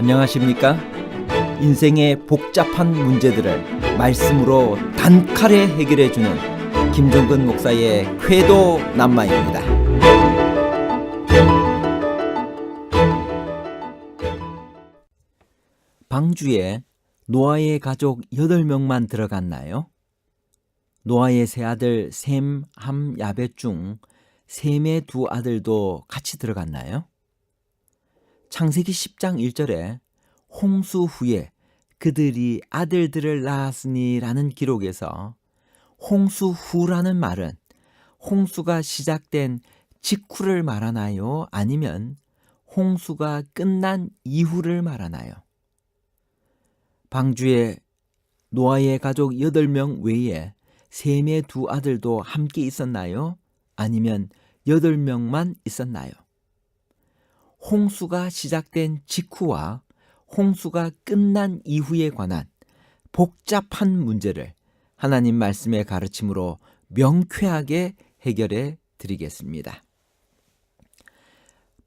안녕하십니까? 인생의 복잡한 문제들을 말씀으로 단칼에 해결해주는 김종근 목사의 쾌도 남마입니다. 방주에 노아의 가족 8명만 들어갔나요? 노아의 세 아들 셈, 함, 야벳 중 셈의 두 아들도 같이 들어갔나요? 창세기 10장 1절에 홍수 후에 그들이 아들들을 낳았으니 라는 기록에서 홍수 후라는 말은 홍수가 시작된 직후를 말하나요? 아니면 홍수가 끝난 이후를 말하나요? 방주에 노아의 가족 8명 외에 셈의 두 아들도 함께 있었나요? 아니면 8명만 있었나요? 홍수가 시작된 직후와 홍수가 끝난 이후에 관한 복잡한 문제를 하나님 말씀의 가르침으로 명쾌하게 해결해 드리겠습니다.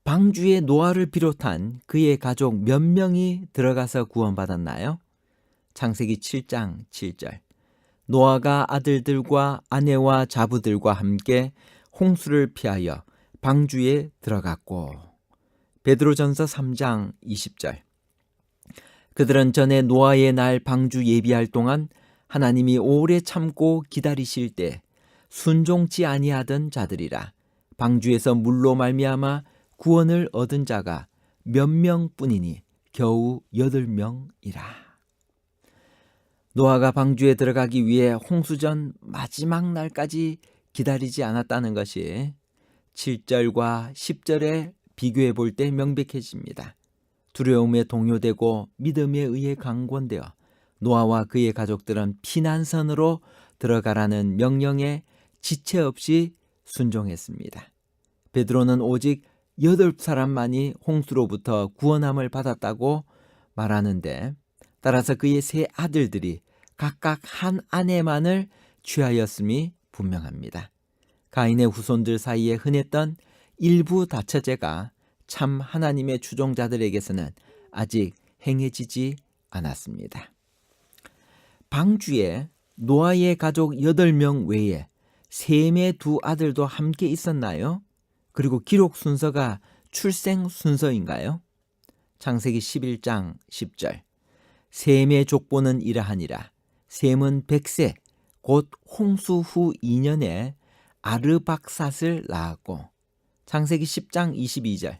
방주에 노아를 비롯한 그의 가족 몇 명이 들어가서 구원받았나요? 창세기 7장 7절. 노아가 아들들과 아내와 자부들과 함께 홍수를 피하여 방주에 들어갔고. 베드로전서 3장 20절. 그들은 전에 노아의 날 방주 예비할 동안 하나님이 오래 참고 기다리실 때 순종치 아니하던 자들이라. 방주에서 물로 말미암아 구원을 얻은 자가 몇 명뿐이니 겨우 8명이라. 노아가 방주에 들어가기 위해 홍수전 마지막 날까지 기다리지 않았다는 것이 7절과 10절에 비교해 볼 때 명백해집니다. 두려움에 동요되고 믿음에 의해 강권되어 노아와 그의 가족들은 피난선으로 들어가라는 명령에 지체 없이 순종했습니다. 베드로는 오직 8사람만이 홍수로부터 구원함을 받았다고 말하는데, 따라서 그의 세 아들들이 각각 한 아내만을 취하였음이 분명합니다. 가인의 후손들 사이에 흔했던 일부 다처제가 참 하나님의 추종자들에게서는 아직 행해지지 않았습니다. 방주에 노아의 가족 8명 외에 셈의 두 아들도 함께 있었나요? 그리고 기록 순서가 출생 순서인가요? 창세기 11장 10절. 셈의 족보는 이러하니라. 셈은 100세 곧 홍수 후 2년에 아르박삿을 낳았고. 창세기 10장 22절.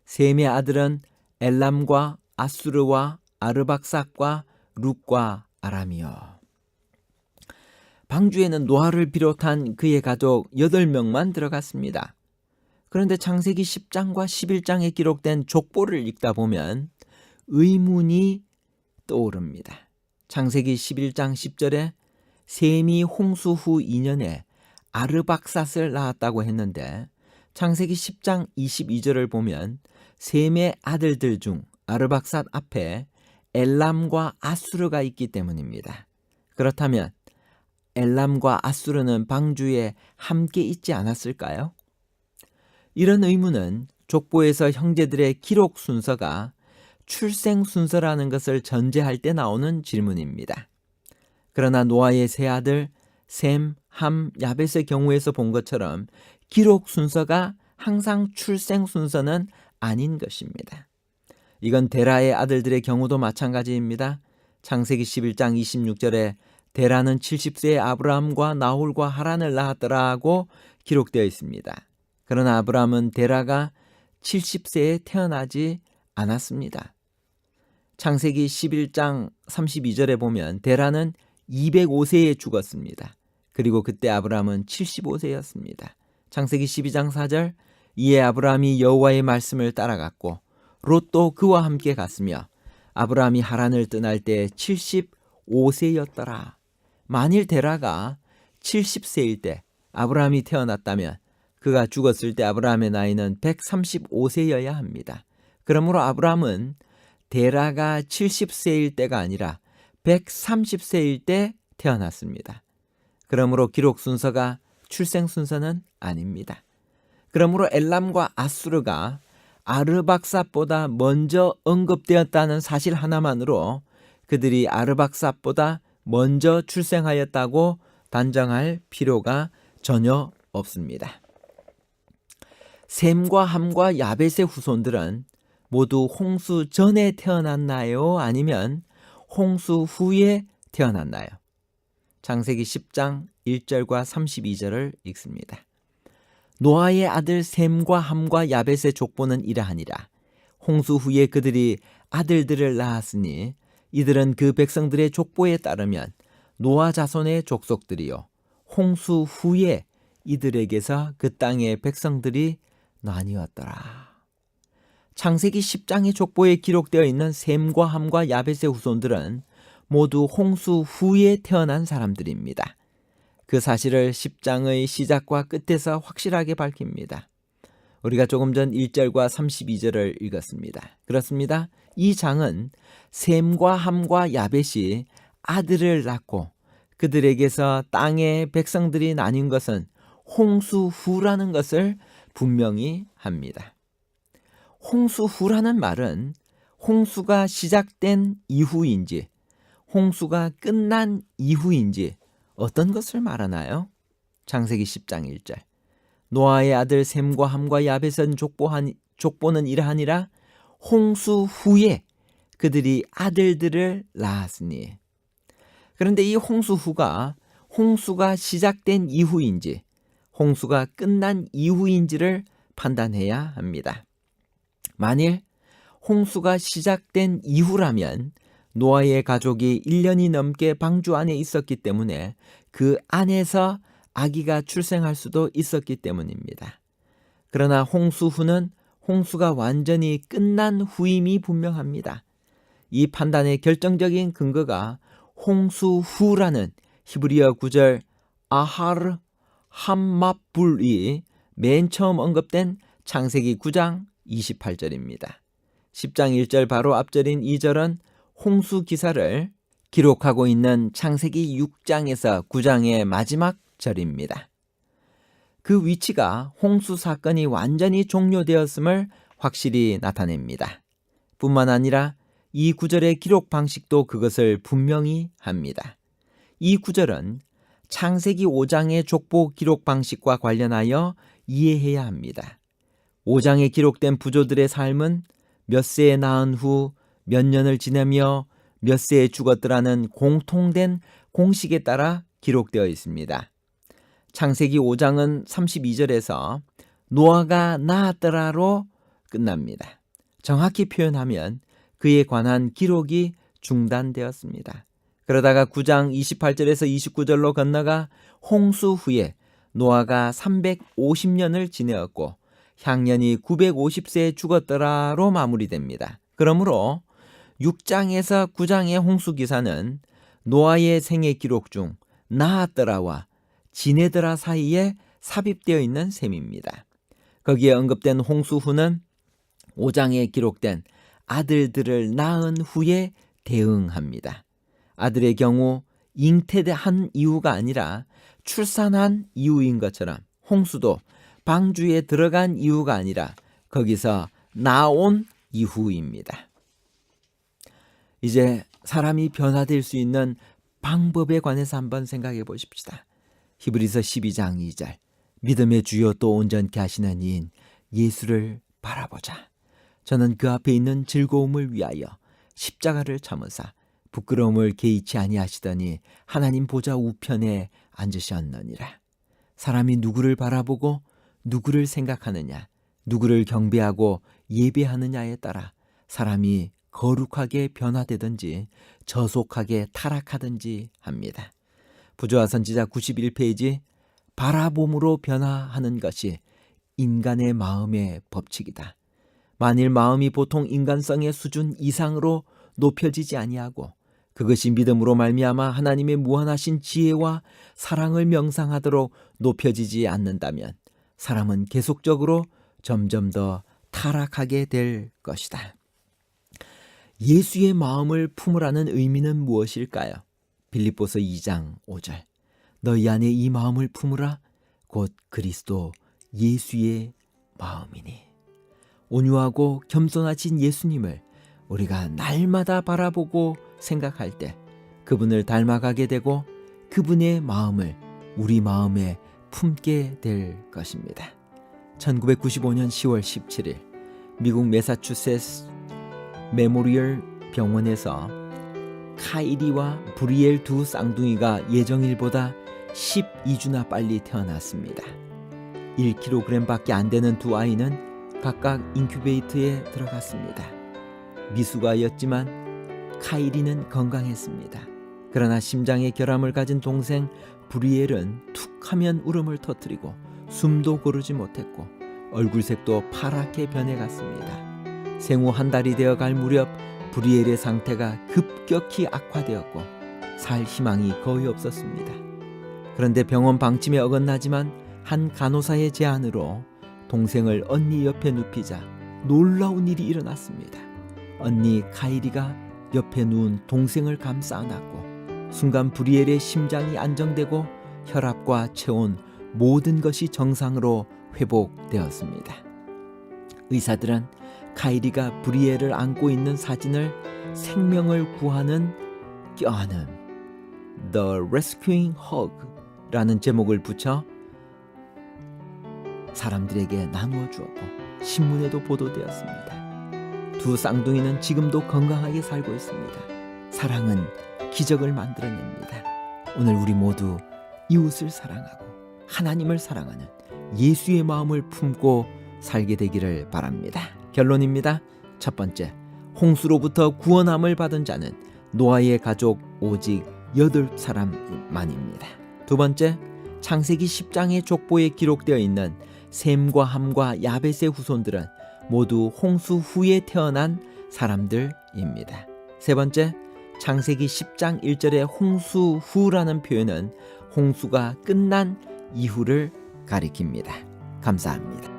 셈의 아들은 엘람과 아수르와 아르박삿과 룻과 아람이요. 방주에는 노아를 비롯한 그의 가족 8명만 들어갔습니다. 그런데 창세기 10장과 11장에 기록된 족보를 읽다 보면 의문이 떠오릅니다. 창세기 11장 10절에 셈이 홍수 후 2년에 아르박삿을 낳았다고 했는데, 창세기 10장 22절을 보면 셈의 아들들 중 아르박삿 앞에 엘람과 아수르가 있기 때문입니다. 그렇다면 엘람과 아수르는 방주에 함께 있지 않았을까요? 이런 의문은 족보에서 형제들의 기록 순서가 출생 순서라는 것을 전제할 때 나오는 질문입니다. 그러나 노아의 세 아들 셈, 함, 야벳의 경우에서 본 것처럼 기록 순서가 항상 출생 순서는 아닌 것입니다. 이건 데라의 아들들의 경우도 마찬가지입니다. 창세기 11장 26절에 데라는 70세의 아브라함과 나홀과 하란을 낳았더라고 기록되어 있습니다. 그러나 아브라함은 데라가 70세에 태어나지 않았습니다. 창세기 11장 32절에 보면 데라는 205세에 죽었습니다. 그리고 그때 아브라함은 75세였습니다. 창세기 12장 4절. 이에 아브라함이 여호와의 말씀을 따라갔고 롯도 그와 함께 갔으며 아브라함이 하란을 떠날 때 75세였더라. 만일 데라가 70세일 때 아브라함이 태어났다면 그가 죽었을 때 아브라함의 나이는 135세여야 합니다. 그러므로 아브라함은 데라가 70세일 때가 아니라 130세일 때 태어났습니다. 그러므로 기록 순서가 출생 순서는 아닙니다. 그러므로 엘람과 아수르가 아르박삿보다 먼저 언급되었다는 사실 하나만으로 그들이 아르박삿보다 먼저 출생하였다고 단정할 필요가 전혀 없습니다. 셈과 함과 야벳의 후손들은 모두 홍수 전에 태어났나요? 아니면 홍수 후에 태어났나요? 창세기 10장 1절과 32절을 읽습니다. 노아의 아들 셈과 함과 야벳의 족보는 이러하니라. 홍수 후에 그들이 아들들을 낳았으니 이들은 그 백성들의 족보에 따르면 노아 자손의 족속들이요 홍수 후에 이들에게서 그 땅의 백성들이 나뉘었더라. 창세기 10장의 족보에 기록되어 있는 셈과 함과 야벳의 후손들은 모두 홍수 후에 태어난 사람들입니다. 그 사실을 10장의 시작과 끝에서 확실하게 밝힙니다. 우리가 조금 전 1절과 32절을 읽었습니다. 그렇습니다. 이 장은 셈과 함과 야벳이 아들을 낳고 그들에게서 땅의 백성들이 나뉜 것은 홍수 후라는 것을 분명히 합니다. 홍수 후라는 말은 홍수가 시작된 이후인지 홍수가 끝난 이후인지 어떤 것을 말하나요? 창세기 10장 1절. 노아의 아들 셈과 함과 야벳은 족보는 이러하니라. 홍수 후에 그들이 아들들을 낳았으니. 그런데 이 홍수 후가 홍수가 시작된 이후인지 홍수가 끝난 이후인지를 판단해야 합니다. 만일 홍수가 시작된 이후라면 노아의 가족이 1년이 넘게 방주 안에 있었기 때문에 그 안에서 아기가 출생할 수도 있었기 때문입니다. 그러나 홍수 후는 홍수가 완전히 끝난 후임이 분명합니다. 이 판단의 결정적인 근거가 홍수 후라는 히브리어 구절 아하르 함마불이 맨 처음 언급된 창세기 9장 28절입니다. 10장 1절 바로 앞절인 2절은 홍수 기사를 기록하고 있는 창세기 6장에서 9장의 마지막 절입니다. 그 위치가 홍수 사건이 완전히 종료되었음을 확실히 나타냅니다. 뿐만 아니라 이 구절의 기록 방식도 그것을 분명히 합니다. 이 구절은 창세기 5장의 족보 기록 방식과 관련하여 이해해야 합니다. 5장에 기록된 부조들의 삶은 몇 세에 낳은 후 몇 년을 지내며 몇 세에 죽었더라는 공통된 공식에 따라 기록되어 있습니다. 창세기 5장은 32절에서 노아가 낳았더라로 끝납니다. 정확히 표현하면 그에 관한 기록이 중단되었습니다. 그러다가 9장 28절에서 29절로 건너가 홍수 후에 노아가 350년을 지내었고 향년이 950세에 죽었더라로 마무리됩니다. 그러므로 6장에서 9장의 홍수기사는 노아의 생애 기록 중 낳았더라와 지내더라 사이에 삽입되어 있는 셈입니다. 거기에 언급된 홍수 후는 5장에 기록된 아들들을 낳은 후에 대응합니다. 아들의 경우 잉태한 이유가 아니라 출산한 이유인 것처럼 홍수도 방주에 들어간 이유가 아니라 거기서 나온 이후입니다. 이제 사람이 변화될 수 있는 방법에 관해서 한번 생각해 보십시다. 히브리서 12장 2절 믿음의 주요 또 온전케 하시는 이인 예수를 바라보자. 저는 그 앞에 있는 즐거움을 위하여 십자가를 참으사 부끄러움을 개의치 아니하시더니 하나님 보좌 우편에 앉으셨느니라. 사람이 누구를 바라보고 누구를 생각하느냐, 누구를 경배하고 예배하느냐에 따라 사람이 거룩하게 변화되든지 저속하게 타락하든지 합니다. 부조화 선지자 91페이지 바라봄으로 변화하는 것이 인간의 마음의 법칙이다. 만일 마음이 보통 인간성의 수준 이상으로 높여지지 아니하고 그것이 믿음으로 말미암아 하나님의 무한하신 지혜와 사랑을 명상하도록 높여지지 않는다면 사람은 계속적으로 점점 더 타락하게 될 것이다. 예수의 마음을 품으라는 의미는 무엇일까요? 빌립보서 2장 5절 너희 안에 이 마음을 품으라 곧 그리스도 예수의 마음이니. 온유하고 겸손하신 예수님을 우리가 날마다 바라보고 생각할 때 그분을 닮아가게 되고 그분의 마음을 우리 마음에 품게 될 것입니다. 1995년 10월 17일 미국 매사추세츠 메모리얼 병원에서 카이리와 브리엘 두 쌍둥이가 예정일보다 12주나 빨리 태어났습니다. 1kg밖에 안 되는 두 아이는 각각 인큐베이터에 들어갔습니다. 미숙아였지만 카이리는 건강했습니다. 그러나 심장에 결함을 가진 동생 브리엘은 툭하면 울음을 터뜨리고 숨도 고르지 못했고 얼굴색도 파랗게 변해갔습니다. 생후 한 달이 되어갈 무렵 브리엘의 상태가 급격히 악화되었고 살 희망이 거의 없었습니다. 그런데 병원 방침에 어긋나지만 한 간호사의 제안으로 동생을 언니 옆에 눕히자 놀라운 일이 일어났습니다. 언니 카이리가 옆에 누운 동생을 감싸 안았고 순간 브리엘의 심장이 안정되고 혈압과 체온 모든 것이 정상으로 회복되었습니다. 의사들은 카이리가 브리엘을 안고 있는 사진을 생명을 구하는 껴안음 The Rescuing Hug라는 제목을 붙여 사람들에게 나누어 주었고 신문에도 보도되었습니다. 두 쌍둥이는 지금도 건강하게 살고 있습니다. 사랑은 기적을 만들어냅니다. 오늘 우리 모두 이웃을 사랑하고 하나님을 사랑하는 예수의 마음을 품고 살게 되기를 바랍니다. 결론입니다. 첫 번째, 홍수로부터 구원함을 받은 자는 노아의 가족 오직 8사람만입니다. 두 번째, 창세기 10장의 족보에 기록되어 있는 셈과 함과 야벳의 후손들은 모두 홍수 후에 태어난 사람들입니다. 세 번째, 창세기 10장 1절의 홍수 후라는 표현은 홍수가 끝난 이후를 가리킵니다. 감사합니다.